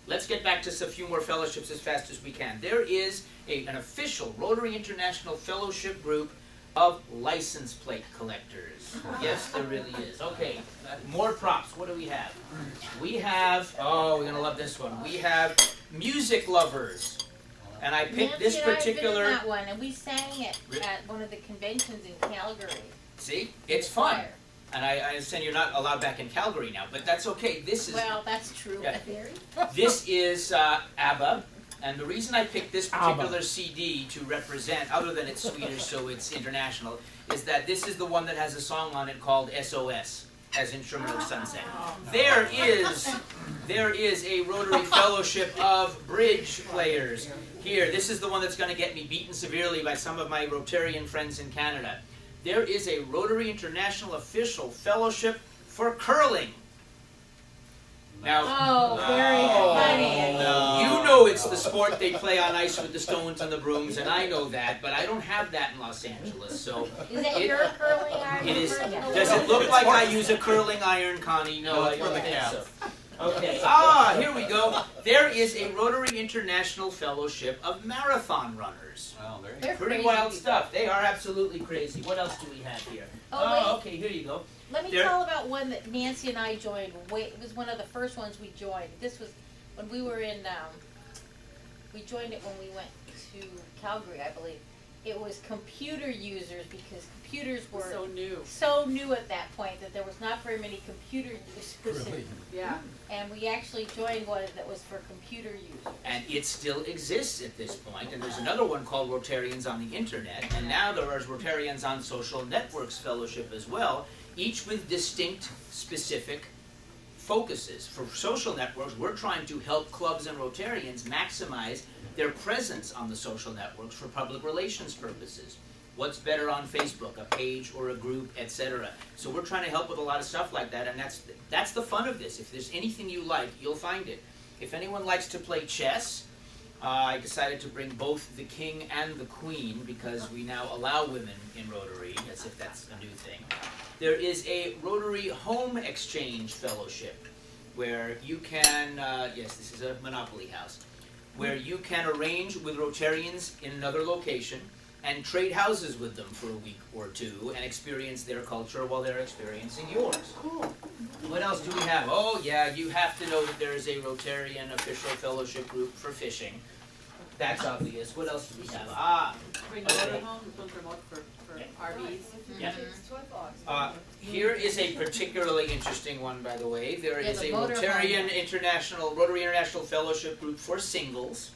let's get back to a few more fellowships as fast as we can. There is an official Rotary International Fellowship group of license plate collectors. Yes, there really is. Okay, more props. What do we have? We have, oh, we're going to love this one. We have music lovers. And I picked this particular... Nancy and I have been in that one, and we sang it at one of the conventions in Calgary. See? It's fun. And I understand you're not allowed back in Calgary now, but that's okay. This is... Well, that's true. Yeah. This is ABBA. And the reason I picked this particular CD to represent, other than it's Swedish, so it's international, is that this is the one that has a song on it called SOS, as in Sherman of Sunset. There is a Rotary Fellowship of bridge players. Here, this is the one that's going to get me beaten severely by some of my Rotarian friends in Canada. There is a Rotary International Official Fellowship for curling. Now, very funny. You know it's the sport they play on ice with the stones and the brooms, and I know that, but I don't have that in Los Angeles. So is that your curling iron? It is. Does it look like I use a curling iron, Connie? No, I don't think so. Okay. Here we go. There is a Rotary International Fellowship of Marathon Runners. Wow, they're pretty wild stuff. They are absolutely crazy. What else do we have here? Okay, here you go. Let me tell about one that Nancy and I joined. It was one of the first ones we joined. This was when we were in, we joined it when we went to Calgary, I believe. It was computer users, because computers were so new at that point that there was not very many computer users. Really? Yeah. And we actually joined one that was for computer users. And it still exists at this point. And there's another one called Rotarians on the Internet. And now there is Rotarians on Social Networks Fellowship as well, each with distinct, specific focuses. For social networks, we're trying to help clubs and Rotarians maximize their presence on the social networks for public relations purposes. What's better on Facebook, a page or a group, etc. So we're trying to help with a lot of stuff like that, and that's the fun of this. If there's anything you like, you'll find it. If anyone likes to play chess, I decided to bring both the king and the queen, because we now allow women in Rotary, as if that's a new thing. There is a Rotary Home Exchange Fellowship, where you can, yes, this is a Monopoly house, where you can arrange with Rotarians in another location and trade houses with them for a week or two and experience their culture while they're experiencing yours. Cool. What else do we have? Oh, yeah, you have to know that there is a Rotarian official fellowship group for fishing. That's obvious. What else do we have? Bring motorhomes, one for RVs. Yeah. Here is a particularly interesting one, by the way. There is a Rotary International Fellowship group for singles.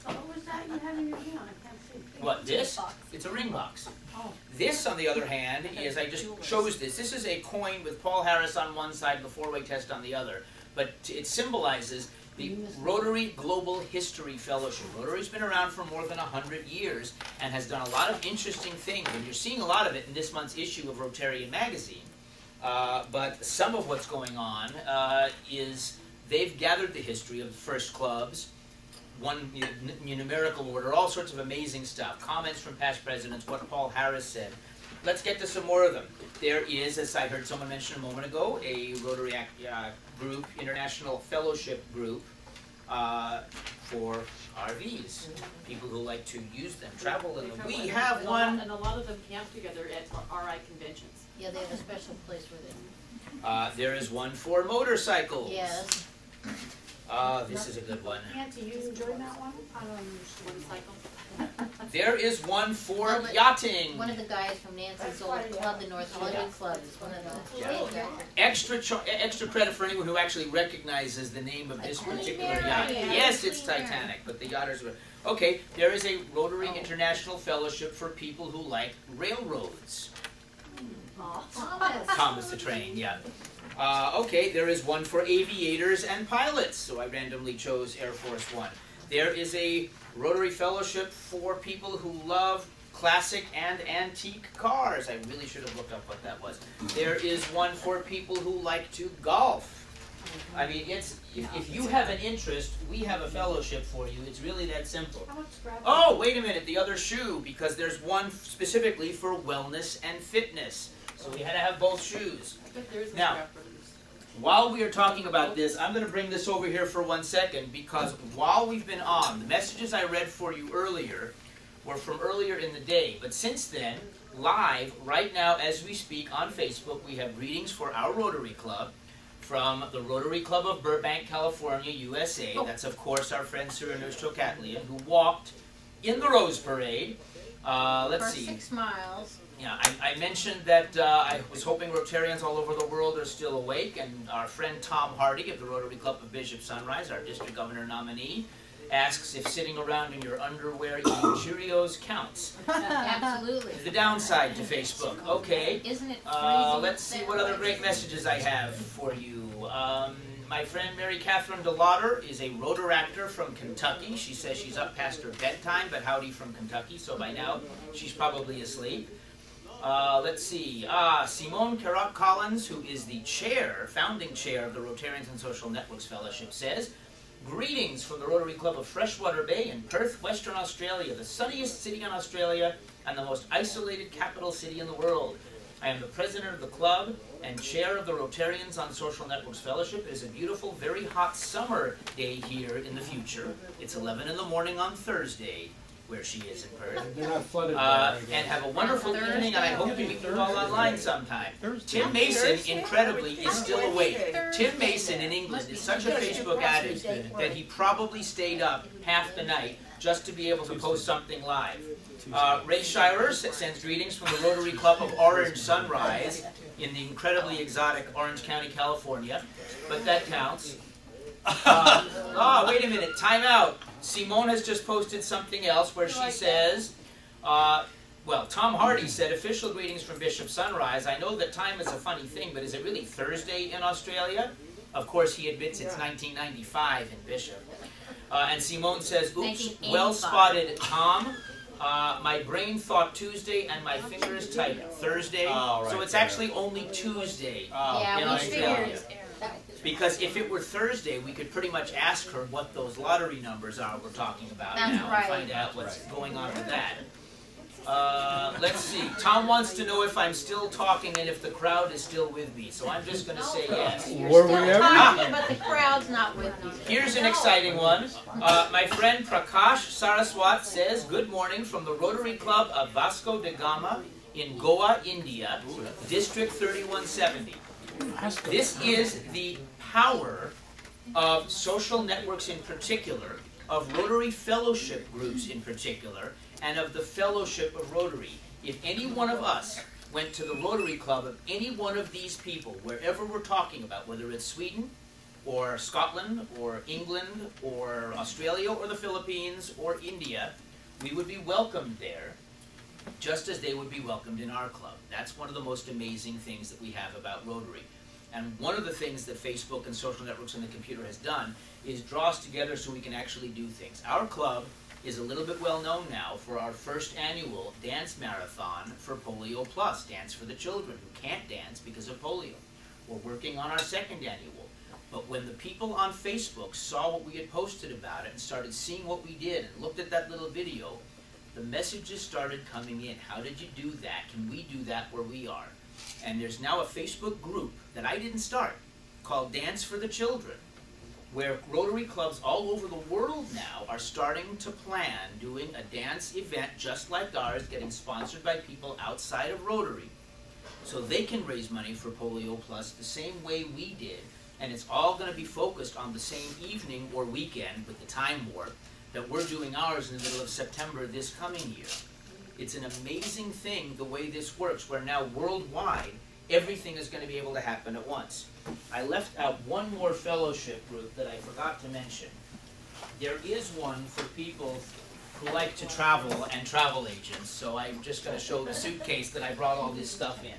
What was that you have in your hand? I can't see. What, this? It's a ring box. Oh. This, on the other hand, is, I just chose this. This is a coin with Paul Harris on one side and the four-way test on the other. But it symbolizes the Rotary Global History Fellowship. Rotary's been around for more than 100 years and has done a lot of interesting things. And you're seeing a lot of it in this month's issue of Rotarian Magazine. But some of what's going on is they've gathered the history of the first clubs, one numerical order, all sorts of amazing stuff. Comments from past presidents, what Paul Harris said. Let's get to some more of them. There is, as I heard someone mention a moment ago, a Rotary group, International Fellowship group for RVs. People who like to use them, travel in them. We have one. And a lot of them camp together at RI conventions. Yeah, they have a special place for them. There is one for motorcycles. Yes. This is a good one. Nancy, you enjoyed that one? I don't motorcycle. There is one for yachting. One of the guys from Nancy's old club, the North London Club, is one of the Extra credit for anyone who actually recognizes the name of this particular yacht. Yes, it's Titanic, but the yachters were... Okay, there is a Rotary International Fellowship for people who like railroads. Thomas the Train, yeah. Okay, there is one for aviators and pilots, so I randomly chose Air Force One. There is a Rotary Fellowship for people who love classic and antique cars. I really should have looked up what that was. There is one for people who like to golf. I mean, it's if you have an interest, we have a fellowship for you. It's really that simple. Oh, wait a minute, the other shoe, because there's one specifically for wellness and fitness. So we had to have both shoes. I bet there is a now, scrap brothers. while we are talking about this, I'm going to bring this over here for 1 second, because while we've been on, the messages I read for you earlier were from earlier in the day. But since then, live, right now as we speak on Facebook, we have greetings for our Rotary Club from the Rotary Club of Burbank, California, USA. That's, of course, our friend Cyranoos Chokatlian, who walked in the Rose Parade. Let's see. 6 miles. Yeah, I mentioned that I was hoping Rotarians all over the world are still awake, and our friend Tom Hardy of the Rotary Club of Bishop Sunrise, our district governor nominee, asks if sitting around in your underwear eating Cheerios counts. Absolutely. The downside to Facebook. Okay. Isn't it crazy? Let's see what other great messages I have for you. My friend Mary Catherine DeLauder is a Rotaractor from Kentucky. She says she's up past her bedtime, but howdy from Kentucky, so by now she's probably asleep. Let's see. Simone Carrot Collins, who is the founding chair of the Rotarians and Social Networks Fellowship, says, greetings from the Rotary Club of Freshwater Bay in Perth, Western Australia, the sunniest city in Australia and the most isolated capital city in the world. I am the president of the club and chair of the Rotarians on Social Networks Fellowship. It is a beautiful, very hot summer day here in the future. It's 11 in the morning on Thursday, where she is in Perth. They're not flooded And have a wonderful evening, and I hope to meet you all online sometime. Tim Mason, incredibly, is still awake. Tim Mason in England is such a Facebook addict that he probably stayed up half the night just to be able to post something live. Ray Shirer sends greetings from the Rotary Club of Orange Sunrise in the incredibly exotic Orange County, California, but that counts. Wait a minute, time out. Simone has just posted something else where she says, well, Tom Hardy said, official greetings from Bishop Sunrise. I know that time is a funny thing, but is it really Thursday in Australia? Of course, he admits it's 1995 in Bishop. And Simone says, oops, well spotted, Tom. My brain thought Tuesday and my fingers typed Thursday. So it's actually only Tuesday in Australia. Because if it were Thursday, we could pretty much ask her what those lottery numbers are we're talking about now and find out what's going on with that. Let's see. Tom wants to know if I'm still talking and if the crowd is still with me. So I'm just going to say yes. You're still talking, but the crowd's not with you. Here's an exciting one. My friend Prakash Saraswat says, good morning from the Rotary Club of Vasco da Gama in Goa, India, District 3170. This is the power of social networks in particular, of Rotary Fellowship groups in particular, and of the Fellowship of Rotary. If any one of us went to the Rotary Club of any one of these people, wherever we're talking about, whether it's Sweden, or Scotland, or England, or Australia, or the Philippines, or India, we would be welcomed there, just as they would be welcomed in our club. That's one of the most amazing things that we have about Rotary. And one of the things that Facebook and social networks and the computer has done is draw us together so we can actually do things. Our club is a little bit well known now for our first annual dance marathon for Polio Plus, Dance for the Children who can't dance because of polio. We're working on our second annual. But when the people on Facebook saw what we had posted about it and started seeing what we did and looked at that little video, the messages started coming in. How did you do that? Can we do that where we are? And there's now a Facebook group that I didn't start called Dance for the Children, where Rotary clubs all over the world now are starting to plan doing a dance event just like ours, getting sponsored by people outside of Rotary, so they can raise money for Polio Plus the same way we did. And it's all going to be focused on the same evening or weekend with the time warp that we're doing ours in the middle of September this coming year. It's an amazing thing the way this works, where now worldwide, everything is going to be able to happen at once. I left out one more fellowship group that I forgot to mention. There is one for people who like to travel and travel agents, so I'm just going to show the suitcase that I brought all this stuff in.